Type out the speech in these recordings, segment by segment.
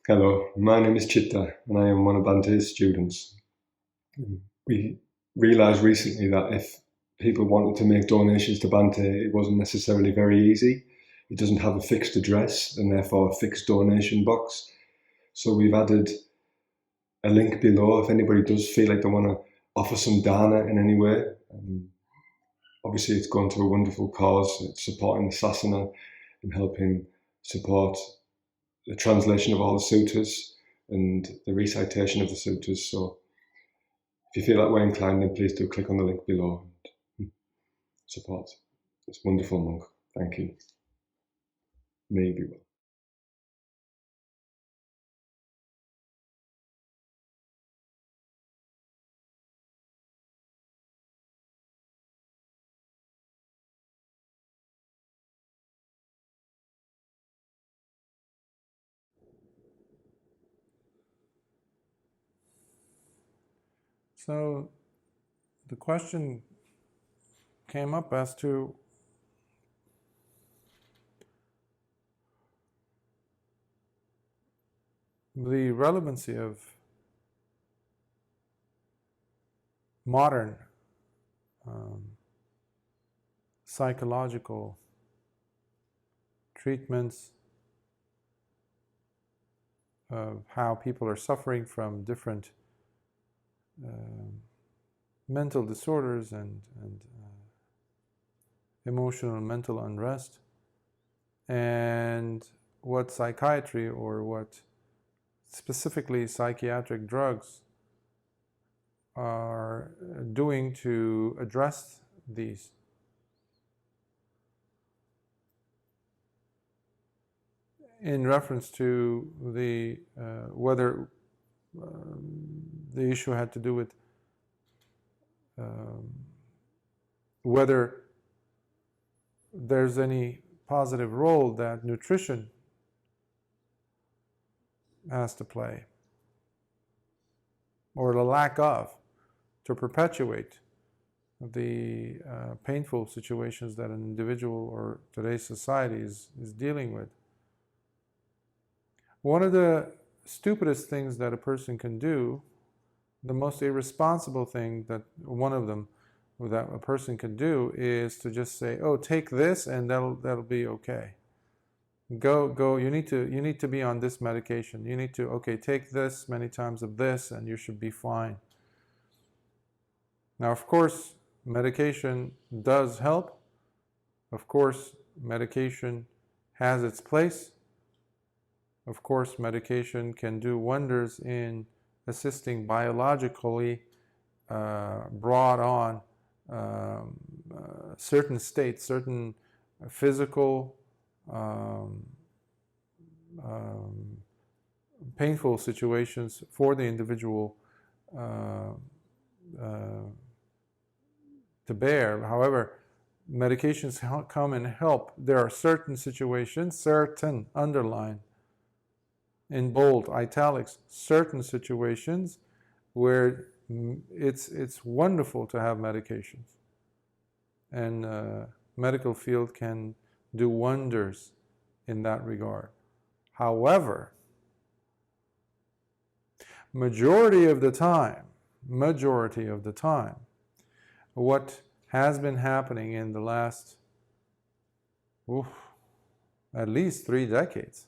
Hello, my name is Chitta and I am one of Bante's students. We realised recently that if people wanted to make donations to Bante, it wasn't necessarily very easy. It doesn't have a fixed address and therefore a fixed donation box. So we've added a link below if anybody does feel like they want to offer some dana in any way. Obviously, it's going to a wonderful cause. It's supporting the sasana and helping support the translation of all the sutras and the recitation of the sutras. So if you feel that way inclined, then please do click on the link below and support this wonderful monk. Thank you. May you be well. So the question came up as to the relevancy of modern psychological treatments of how people are suffering from different mental disorders and emotional and mental unrest, and what psychiatry or what specifically psychiatric drugs are doing to address these. In reference to the whether the issue had to do with whether there's any positive role that nutrition has to play, or the lack of, to perpetuate the painful situations that an individual or today's society is dealing with. One of the stupidest things that a person can do, the most irresponsible thing that one of them that a person can do, is to just say, "Oh, take this, and that'll be okay. Go. You need to be on this medication. You need to take this many times of this, and you should be fine." Now, of course, medication does help. Of course, medication has its place. Of course, medication can do wonders in assisting biologically brought on certain states, certain physical painful situations for the individual to bear. However, medications come and help. There are certain situations, certain, underline in bold, italics, certain situations where it's wonderful to have medications, and medical field can do wonders in that regard. However, majority of the time, what has been happening in the last at least 3 decades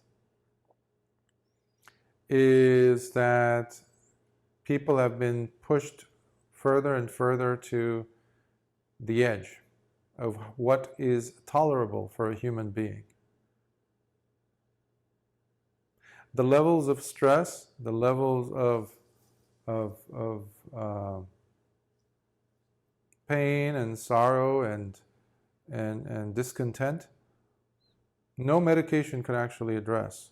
is that people have been pushed further and further to the edge of what is tolerable for a human being. The levels of stress, the levels of pain and sorrow and discontent, no medication can actually address.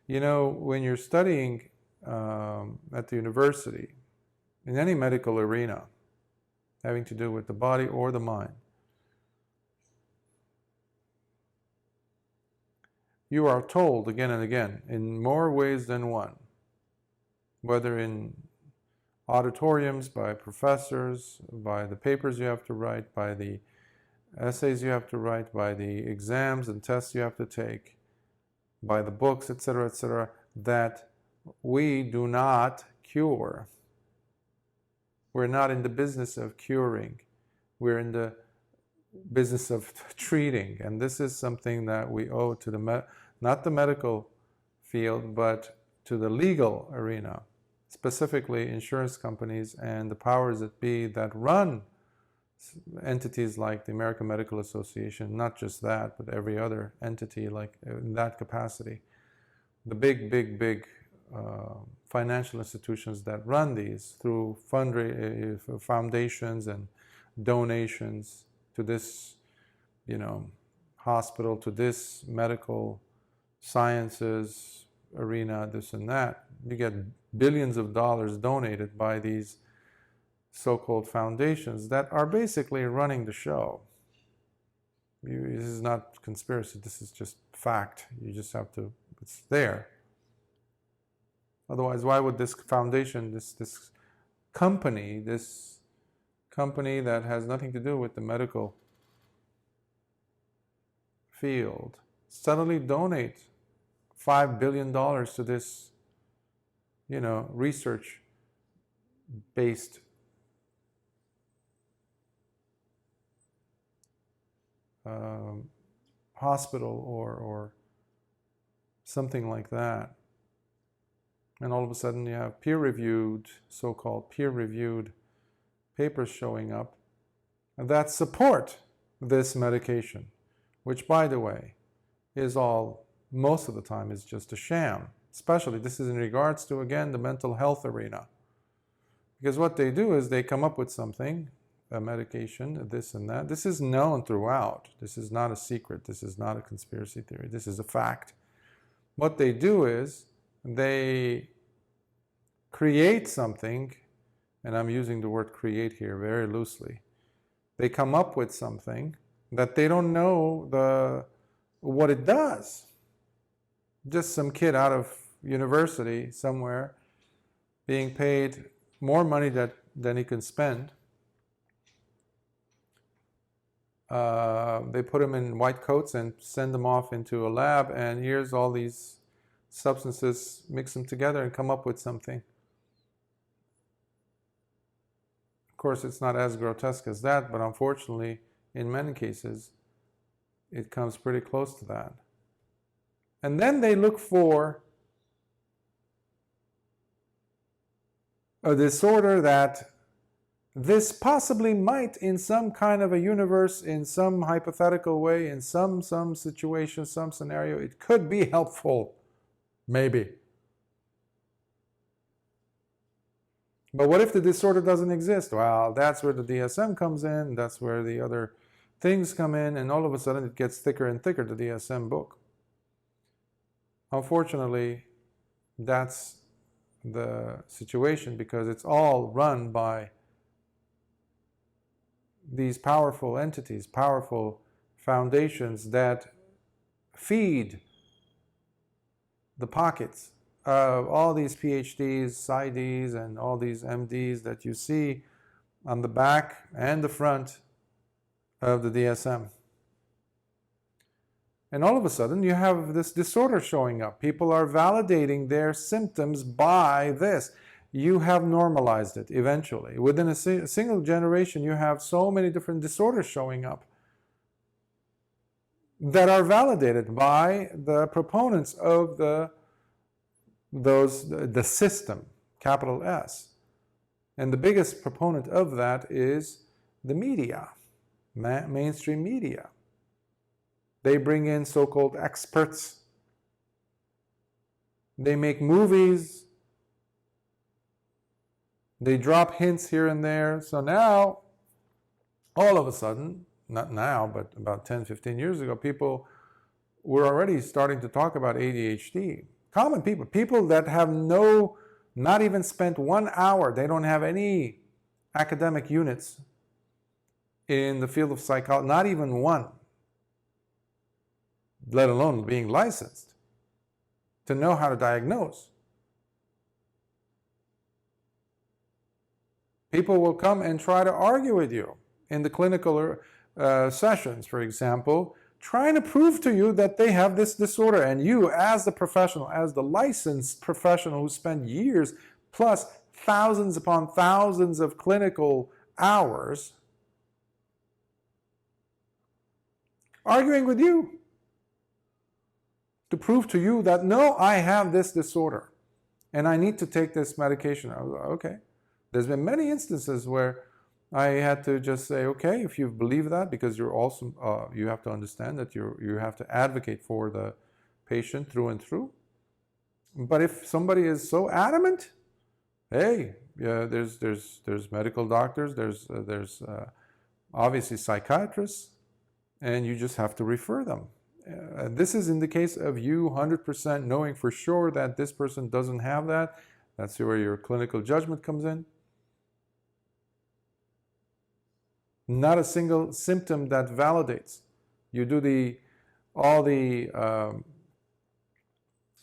You know, when you're studying at the university, in any medical arena having to do with the body or the mind, you are told again and again, in more ways than one, whether in auditoriums, by professors, by the papers you have to write, by the essays you have to write, by the exams and tests you have to take, by the books, etc., that we do not cure. We're not in the business of curing. We're in the business of treating. And this is something that we owe to the not the medical field, but to the legal arena, specifically insurance companies and the powers that be that run entities like the American Medical Association, not just that, but every other entity like in that capacity. The big financial institutions that run these through foundations and donations to this, hospital, to this medical sciences arena, this and that. You get billions of dollars donated by these so-called foundations that are basically running the show. This is not conspiracy, this is just fact. You just have to, it's there. Otherwise, why would this foundation, this company that has nothing to do with the medical field, suddenly donate $5 billion to this, research-based hospital or something like that. And all of a sudden you have so-called peer-reviewed papers showing up that support this medication, which, by the way, is most of the time is just a sham. Especially, this is in regards to, again, the mental health arena. Because what they do is they come up with something, a medication, this and that. This is known throughout. This is not a secret. This is not a conspiracy theory. This is a fact. What they do is they create something, and I'm using the word create here very loosely. They come up with something that they don't know what it does. Just some kid out of university somewhere being paid more money than he can spend. They put him in white coats and send them off into a lab, and here's all these substances, mix them together and come up with something. Of course, it's not as grotesque as that, but unfortunately, in many cases, it comes pretty close to that. And then they look for a disorder that this possibly might, in some kind of a universe, in some hypothetical way, in some situation, some scenario, it could be helpful. Maybe. But what if the disorder doesn't exist? Well, that's where the DSM comes in, that's where the other things come in, and all of a sudden it gets thicker and thicker, the DSM book. Unfortunately, that's the situation, because it's all run by these powerful entities, powerful foundations that feed the pockets of all these PhDs, PsyDs, and all these MDs that you see on the back and the front of the DSM. And all of a sudden you have this disorder showing up. People are validating their symptoms by this. You have normalized it eventually. Within a single generation, you have so many different disorders showing up that are validated by the proponents of the system, capital S. And the biggest proponent of that is the media, mainstream media. They bring in so-called experts. They make movies. They drop hints here and there. So now, all of a sudden, not now, but about 10, 15 years ago, people were already starting to talk about ADHD. Common people that have not even spent 1 hour, they don't have any academic units in the field of psychology, not even one, let alone being licensed to know how to diagnose. People will come and try to argue with you in the clinical sessions, for example, trying to prove to you that they have this disorder. And you, as the professional, as the licensed professional who spent years plus thousands upon thousands of clinical hours arguing with you to prove to you that, no, I have this disorder and I need to take this medication. I was like, okay. There's been many instances where I had to just say, okay, if you believe that, because you're also, you have to understand that you have to advocate for the patient through and through. But if somebody is so adamant, hey, yeah, there's medical doctors, there's obviously psychiatrists, and you just have to refer them. This is in the case of you 100% knowing for sure that this person doesn't have that. That's where your clinical judgment comes in. Not a single symptom that validates. You do all the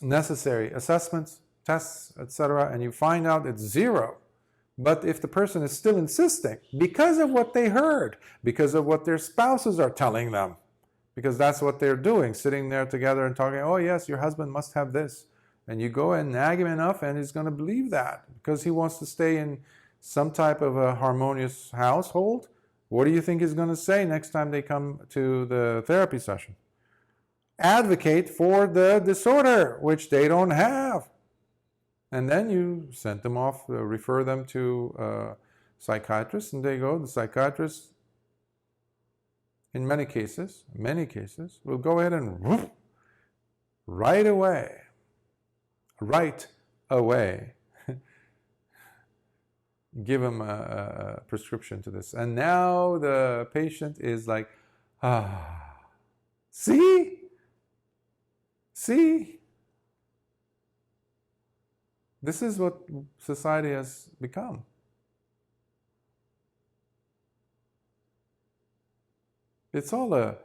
necessary assessments, tests, etc., and you find out it's zero. But if the person is still insisting, because of what they heard, because of what their spouses are telling them, because that's what they're doing, sitting there together and talking, oh yes, your husband must have this. And you go and nag him enough and he's going to believe that because he wants to stay in some type of a harmonious household. What do you think he's going to say next time they come to the therapy session? Advocate for the disorder, which they don't have. And then you send them off, refer them to psychiatrists, and they go. The psychiatrist, in many cases, will go ahead and whoosh, right away, give him a prescription to this. And now the patient is like, see? This is what society has become. It's all the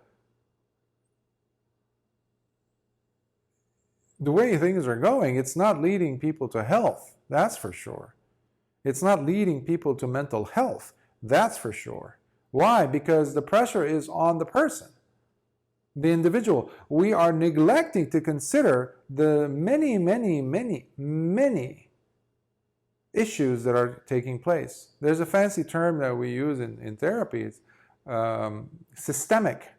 way things are going, it's not leading people to health, that's for sure. It's not leading people to mental health, that's for sure. Why? Because the pressure is on the person, the individual. We are neglecting to consider the many issues that are taking place. There's a fancy term that we use in therapy. It's systemic.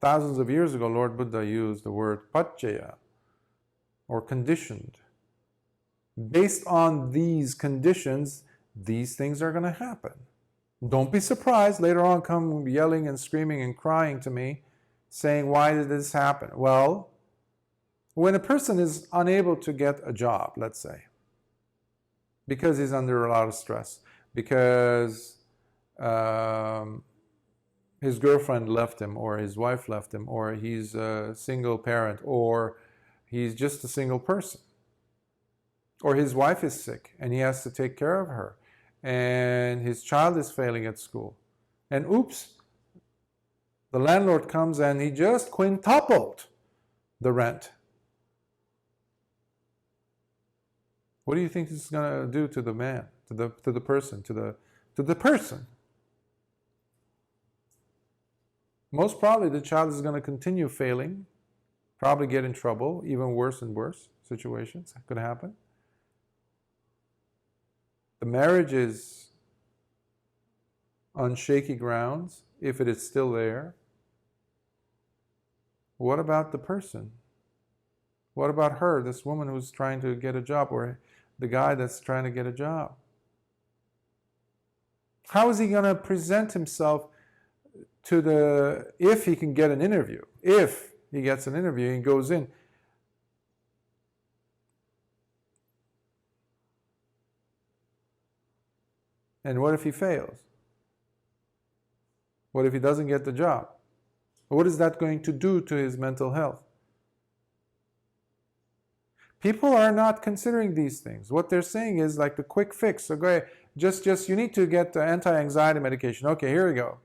Thousands of years ago, Lord Buddha used the word paccaya, or conditioned. Based on these conditions, these things are going to happen. Don't be surprised later on, come yelling and screaming and crying to me, saying, why did this happen? Well, when a person is unable to get a job, let's say, because he's under a lot of stress, because his girlfriend left him, or his wife left him, or he's a single parent, or he's just a single person, or his wife is sick and he has to take care of her, and his child is failing at school, and oops, the landlord comes and he just quintupled the rent. What do you think this is going to do to the man, to the person? Most probably the child is going to continue failing, probably get in trouble, even worse and worse situations could happen. The marriage is on shaky grounds, if it is still there. What about the person? What about her, this woman who's trying to get a job, or the guy that's trying to get a job? How is he going to present himself if he can get an interview? If he gets an interview and goes in. And what if he fails? What if he doesn't get the job? What is that going to do to his mental health? People are not considering these things. What they're saying is like the quick fix. So go ahead, just you need to get the anti-anxiety medication. Okay, here we go.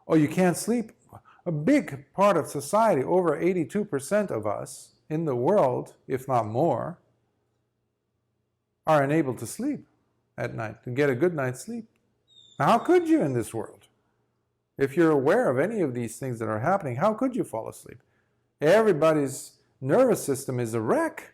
Oh, you can't sleep? A big part of society, over 82% of us in the world, if not more, are unable to sleep at night, to get a good night's sleep. Now, how could you in this world? If you're aware of any of these things that are happening, how could you fall asleep? Everybody's nervous system is a wreck.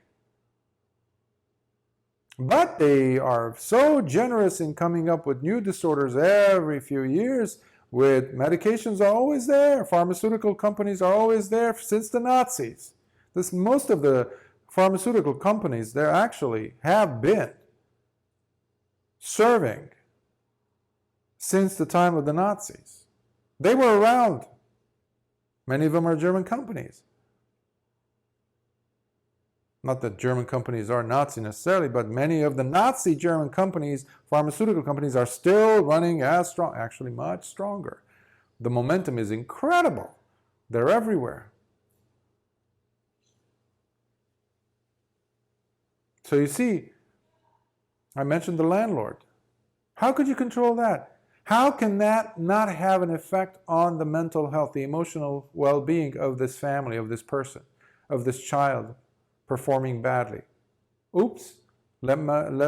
But they are so generous in coming up with new disorders every few years. With medications are always there. Pharmaceutical companies are always there since the Nazis. Most of the pharmaceutical companies, they actually have been serving since the time of the Nazis. They were around. Many of them are German companies. Not that German companies are Nazi necessarily, but many of the Nazi German companies, pharmaceutical companies, are still running as strong, actually much stronger. The momentum is incredible. They're everywhere. So you see, I mentioned the landlord. How could you control that? How can that not have an effect on the mental health, the emotional well-being of this family, of this person, of this child performing badly? Oops, let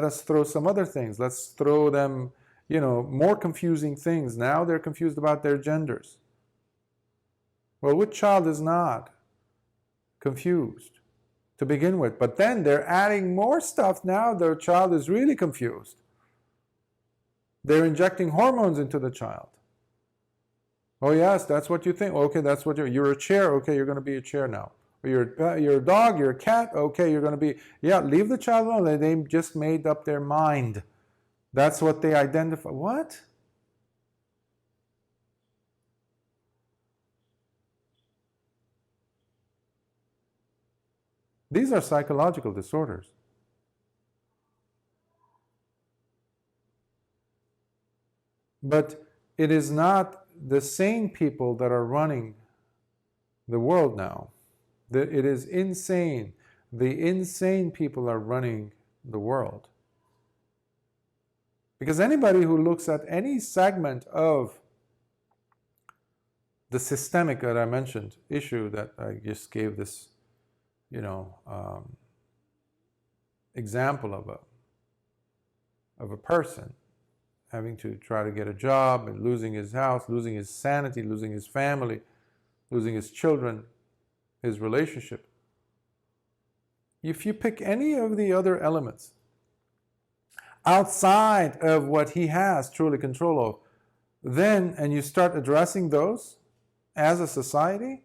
us throw some other things. Let's throw them, more confusing things. Now they're confused about their genders. Well, which child is not confused to begin with? But then they're adding more stuff. Now their child is really confused. They're injecting hormones into the child. Oh yes, that's what you think. Okay, that's what you're a chair. Okay, you're going to be a chair now. Or you're a dog, you're a cat. Okay, you're going to be, leave the child alone. They just made up their mind. That's what they identify. What? These are psychological disorders. But it is not the sane people that are running the world now. It is insane. The insane people are running the world. Because anybody who looks at any segment of the systemic that I mentioned issue that I just gave this, example of a person having to try to get a job and losing his house, losing his sanity, losing his family, losing his children, his relationship. If you pick any of the other elements outside of what he has truly control of, and you start addressing those as a society,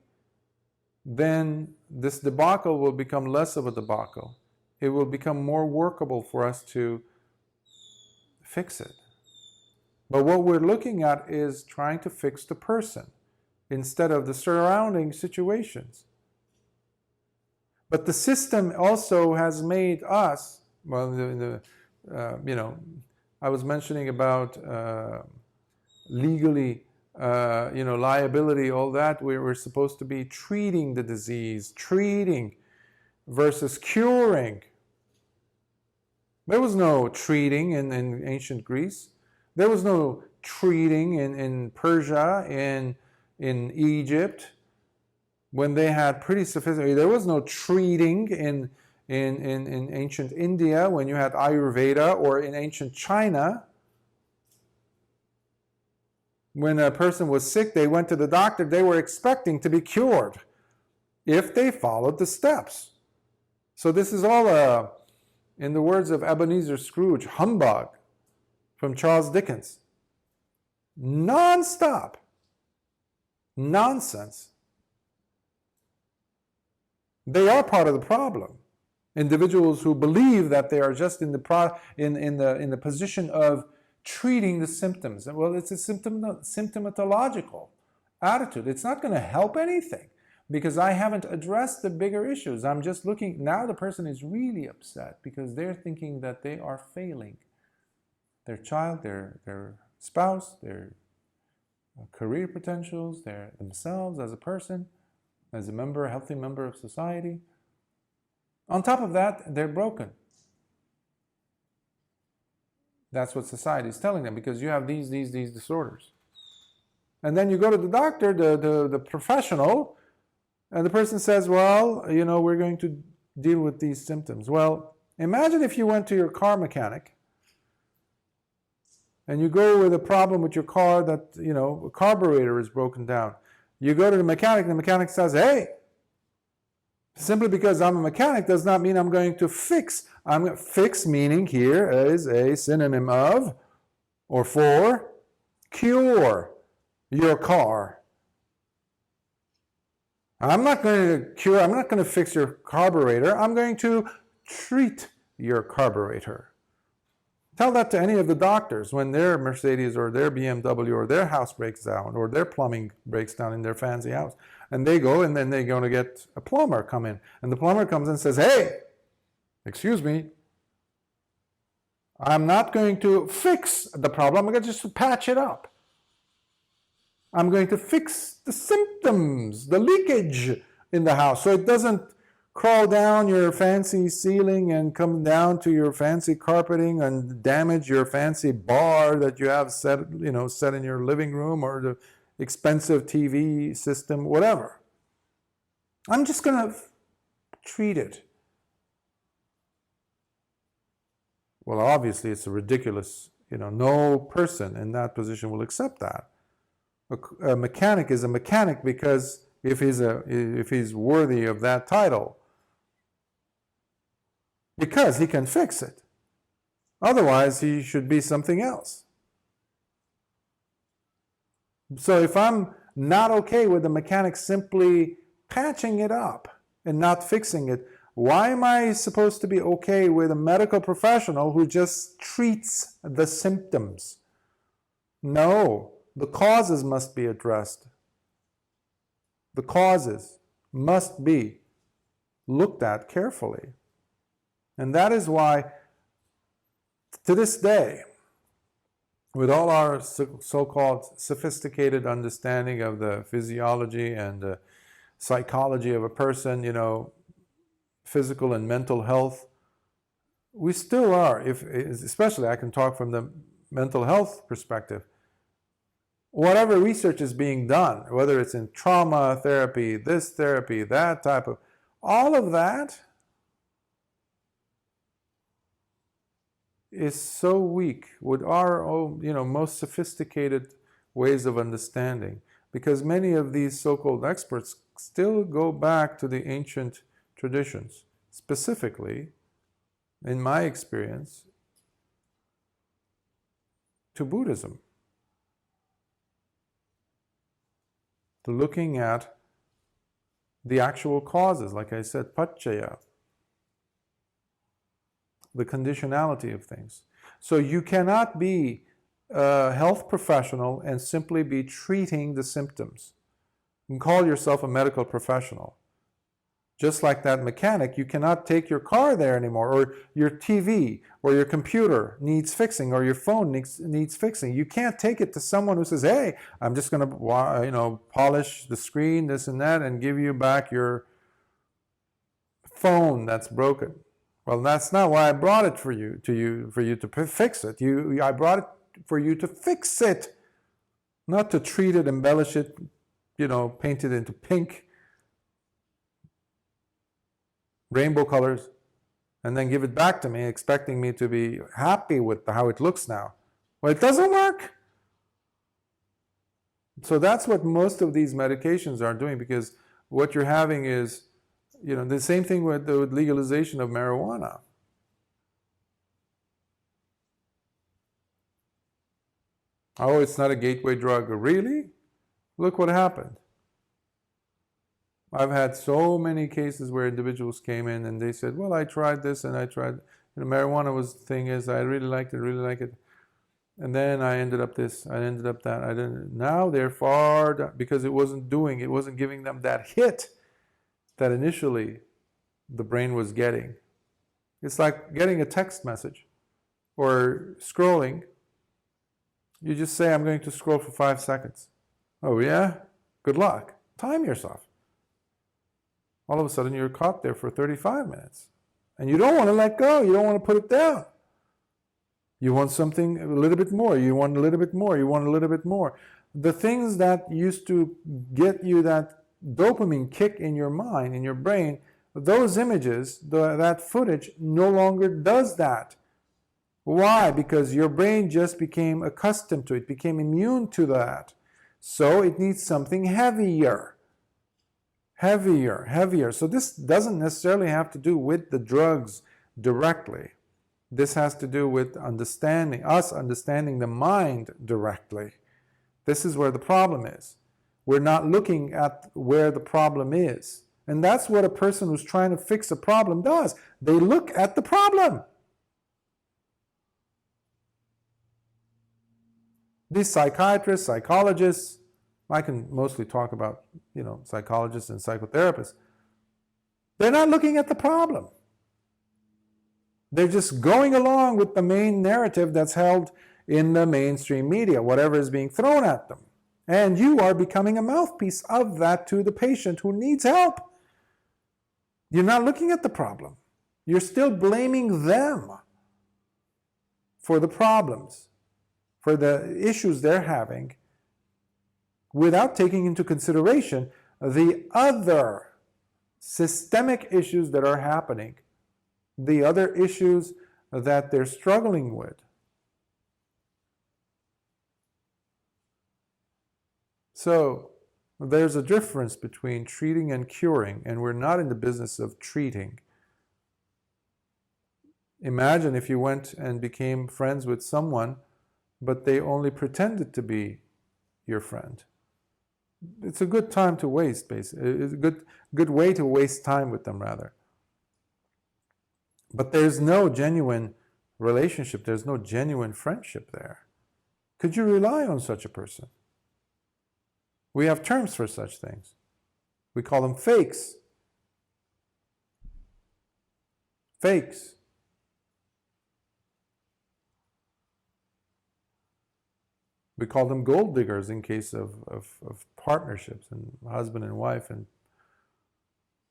then this debacle will become less of a debacle. It will become more workable for us to fix it. But what we're looking at is trying to fix the person instead of the surrounding situations. But the system also has made us, I was mentioning about legally, liability, all that. We're supposed to be treating the disease, treating versus curing. There was no treating in ancient Greece. There was no treating in Persia, in Egypt, when they had pretty sophisticated. There was no treating in ancient India when you had Ayurveda, or in ancient China. When a person was sick, they went to the doctor. They were expecting to be cured if they followed the steps. So this is all, in the words of Ebenezer Scrooge, humbug from Charles Dickens. Non-stop nonsense. They are part of the problem. Individuals who believe that they are just in the position of treating the symptoms. Well, it's a symptomatological attitude. It's not going to help anything because I haven't addressed the bigger issues. I'm just looking. Now the person is really upset because they're thinking that they are failing their child, their spouse, their career potentials, themselves as a person, as a healthy member of society. On top of that, they're broken. That's what society is telling them, because you have these disorders. And then you go to the doctor, the professional, and the person says, well, we're going to deal with these symptoms. Well, imagine if you went to your car mechanic and you go with a problem with your car that, a carburetor is broken down. You go to the mechanic, and the mechanic says, hey, simply because I'm a mechanic does not mean I'm going to fix. Fix meaning here is a synonym of or for cure your car. I'm not going to fix your carburetor. I'm going to treat your carburetor. Tell that to any of the doctors when their Mercedes or their BMW or their house breaks down or their plumbing breaks down in their fancy house. And they go and then they're going to get a plumber come in. And the plumber comes in and says, hey, excuse me, I'm not going to fix the problem. I'm going to just patch it up. I'm going to fix the symptoms, the leakage in the house, so it doesn't crawl down your fancy ceiling and come down to your fancy carpeting and damage your fancy bar that you have set in your living room or the expensive TV system, whatever. I'm just going to treat it. Well, obviously, it's a ridiculous, no person in that position will accept that. A mechanic is a mechanic because if he's worthy of that title, because he can fix it. Otherwise, he should be something else. So if I'm not okay with the mechanic simply patching it up and not fixing it, why am I supposed to be okay with a medical professional who just treats the symptoms? No, the causes must be addressed. The causes must be looked at carefully. And that is why, to this day, with all our so-called sophisticated understanding of the physiology and the psychology of a person, physical and mental health, we still are, especially I can talk from the mental health perspective, whatever research is being done, whether it's in trauma therapy, this therapy, that type of, all of that is so weak with our most sophisticated ways of understanding, because many of these so-called experts still go back to the ancient traditions, specifically, in my experience, to Buddhism, to looking at the actual causes, like I said, paccaya, the conditionality of things. So you cannot be a health professional and simply be treating the symptoms. You can call yourself a medical professional. Just like that mechanic, you cannot take your car there anymore, or your TV, or your computer needs fixing, or your phone needs fixing. You can't take it to someone who says, hey, I'm just going to polish the screen, this and that, and give you back your phone that's broken. Well, that's not why I brought it for you to fix it. I brought it for you to fix it, not to treat it, embellish it, paint it into pink, rainbow colors, and then give it back to me, expecting me to be happy with how it looks now. Well, it doesn't work. So that's what most of these medications are doing, because what you're having is, the same thing with the legalization of marijuana. Oh, it's not a gateway drug. Really? Look what happened. I've had so many cases where individuals came in and they said, well, I tried this and I tried, marijuana was the thing is, I really liked it. And then I ended up this, I ended up that. Now they're far down, because it wasn't giving them that hit that initially the brain was getting. It's like getting a text message or scrolling. You just say, I'm going to scroll for 5 seconds. Oh yeah? Good luck. Time yourself. All of a sudden you're caught there for 35 minutes. And you don't want to let go. You don't want to put it down. You want something a little bit more. You want a little bit more. You want a little bit more. The things that used to get you that dopamine kick in your mind, in your brain, those images, that footage no longer does that. Why? Because your brain just became accustomed to it, became immune to that. So it needs something heavier. Heavier, heavier. So this doesn't necessarily have to do with the drugs directly. This has to do with us understanding the mind directly. This is where the problem is. We're not looking at where the problem is. And that's what a person who's trying to fix a problem does. They look at the problem. These psychiatrists, psychologists, I can mostly talk about, psychologists and psychotherapists. They're not looking at the problem. They're just going along with the main narrative that's held in the mainstream media, whatever is being thrown at them. And you are becoming a mouthpiece of that to the patient who needs help. You're not looking at the problem. You're still blaming them for the problems, for the issues they're having, without taking into consideration the other systemic issues that are happening, the other issues that they're struggling with. So there's a difference between treating and curing, and we're not in the business of treating. Imagine if you went and became friends with someone, but they only pretended to be your friend. It's a good time to waste, basically. It's a good way to waste time with them, rather. But there's no genuine relationship. There's no genuine friendship there. Could you rely on such a person? We have terms for such things. We call them fakes. Fakes. We call them gold diggers in case of partnerships and husband and wife, and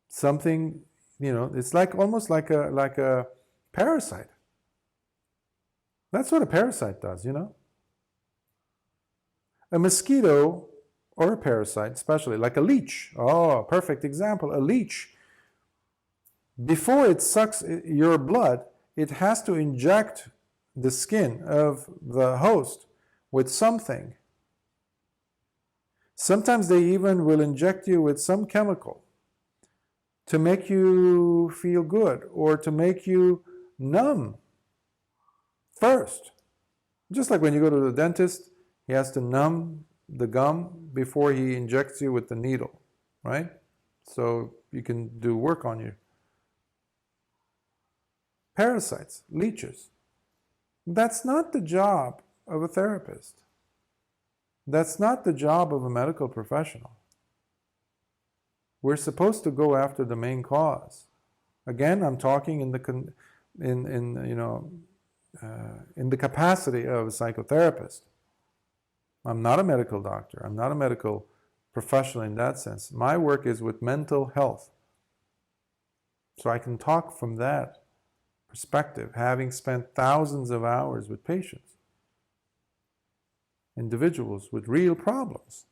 something, it's almost like a parasite. That's what a parasite does, A mosquito or a parasite, especially like a leech. Oh, perfect example. A leech, before it sucks your blood, it has to inject the skin of the host with something. Sometimes they even will inject you with some chemical to make you feel good or to make you numb first. Just like when you go to the dentist, he has to numb the gum before he injects you with the needle, right? So you can do work on you. Parasites, leeches. That's not the job of a therapist. That's not the job of a medical professional. We're supposed to go after the main cause. Again, I'm talking in the capacity of a psychotherapist. I'm not a medical doctor. I'm not a medical professional in that sense. My work is with mental health. So I can talk from that perspective, having spent thousands of hours with patients, individuals with real problems.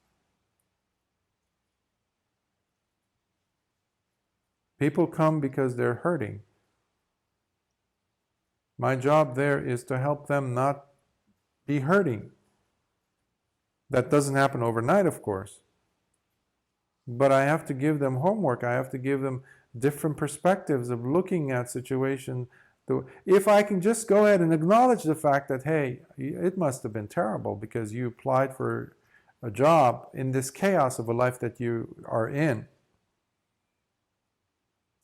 People come because they're hurting. My job there is to help them not be hurting. That doesn't happen overnight, of course. But I have to give them homework. I have to give them different perspectives of looking at situations. If I can just go ahead and acknowledge the fact that, hey, it must have been terrible because you applied for a job in this chaos of a life that you are in.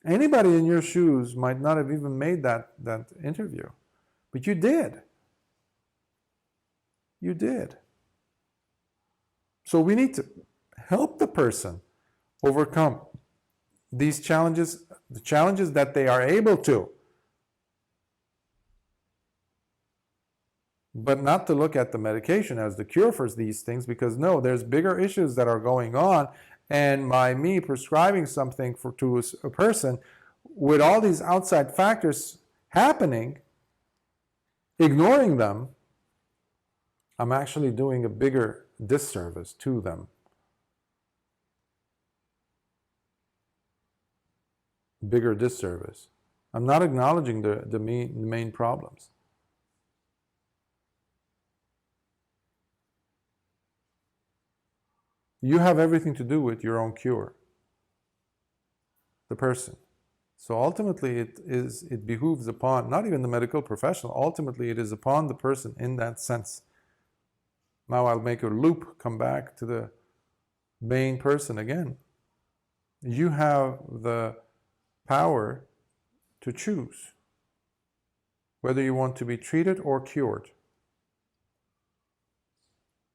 Anybody in your shoes might not have even made that interview. But you did. You did. So we need to help the person overcome these challenges, the challenges that they are able to. But not to look at the medication as the cure for these things, because no, there's bigger issues that are going on. And by me prescribing something to a person with all these outside factors happening, ignoring them, I'm actually doing a bigger disservice to them. Bigger disservice. I'm not acknowledging the main problems. You have everything to do with your own cure, the person. So ultimately it behooves upon, not even the medical professional, ultimately it is upon the person in that sense. Now I'll make a loop, come back to the main person again. You have the power to choose whether you want to be treated or cured.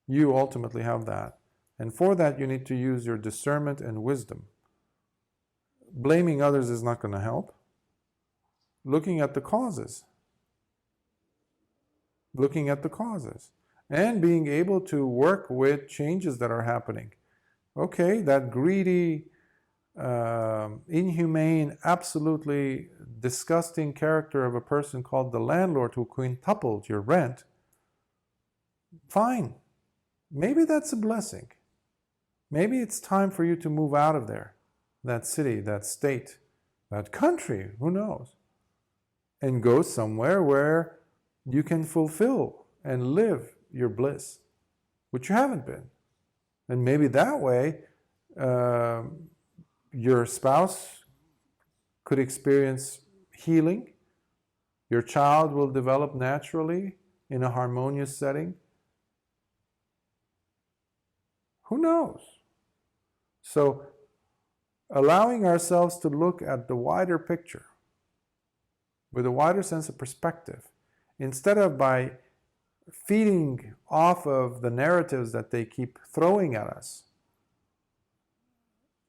You ultimately have that. And for that you need to use your discernment and wisdom. Blaming others is not going to help. Looking at the causes. Looking at the causes. And being able to work with changes that are happening. Okay, that greedy, inhumane, absolutely disgusting character of a person called the landlord who quintupled your rent, fine. Maybe that's a blessing. Maybe it's time for you to move out of there, that city, that state, that country, who knows, and go somewhere where you can fulfill and live your bliss, which you haven't been. And maybe that way your spouse could experience healing. Your child will develop naturally in a harmonious setting. Who knows? So, allowing ourselves to look at the wider picture with a wider sense of perspective, instead of by feeding off of the narratives that they keep throwing at us.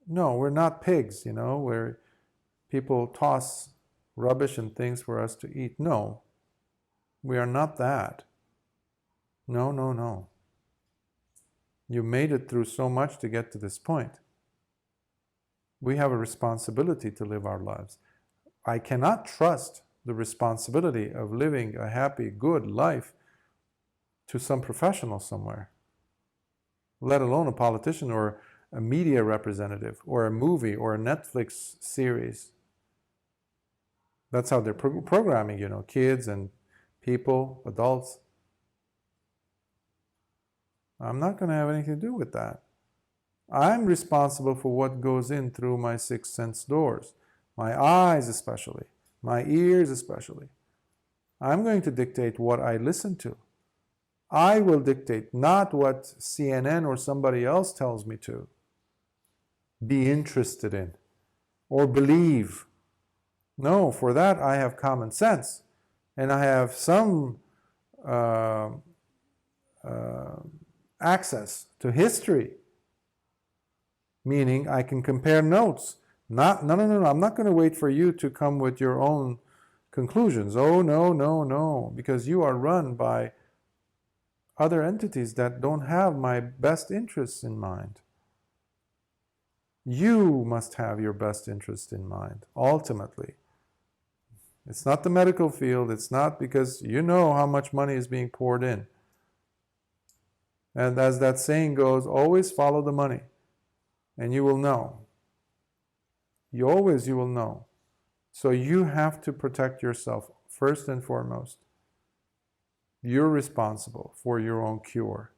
No, we're not pigs, where people toss rubbish and things for us to eat. No, we are not that. No, no, no. You made it through so much to get to this point. We have a responsibility to live our lives. I cannot trust the responsibility of living a happy, good life to some professional somewhere, let alone a politician or a media representative or a movie or a Netflix series. That's how they're programming, kids and people, adults. I'm not going to have anything to do with that. I'm responsible for what goes in through my six sense doors, my eyes especially, my ears especially. I'm going to dictate what I listen to. I will dictate, not what CNN or somebody else tells me to be interested in or believe. No, for that I have common sense, and I have some access to history, meaning I can compare notes. No, I'm not going to wait for you to come with your own conclusions. Oh, no, because you are run by other entities that don't have my best interests in mind. You must have your best interest in mind, ultimately. It's not the medical field. It's not because you know how much money is being poured in. And as that saying goes, always follow the money, and you will know. You will know. So you have to protect yourself first and foremost. You're responsible for your own cure.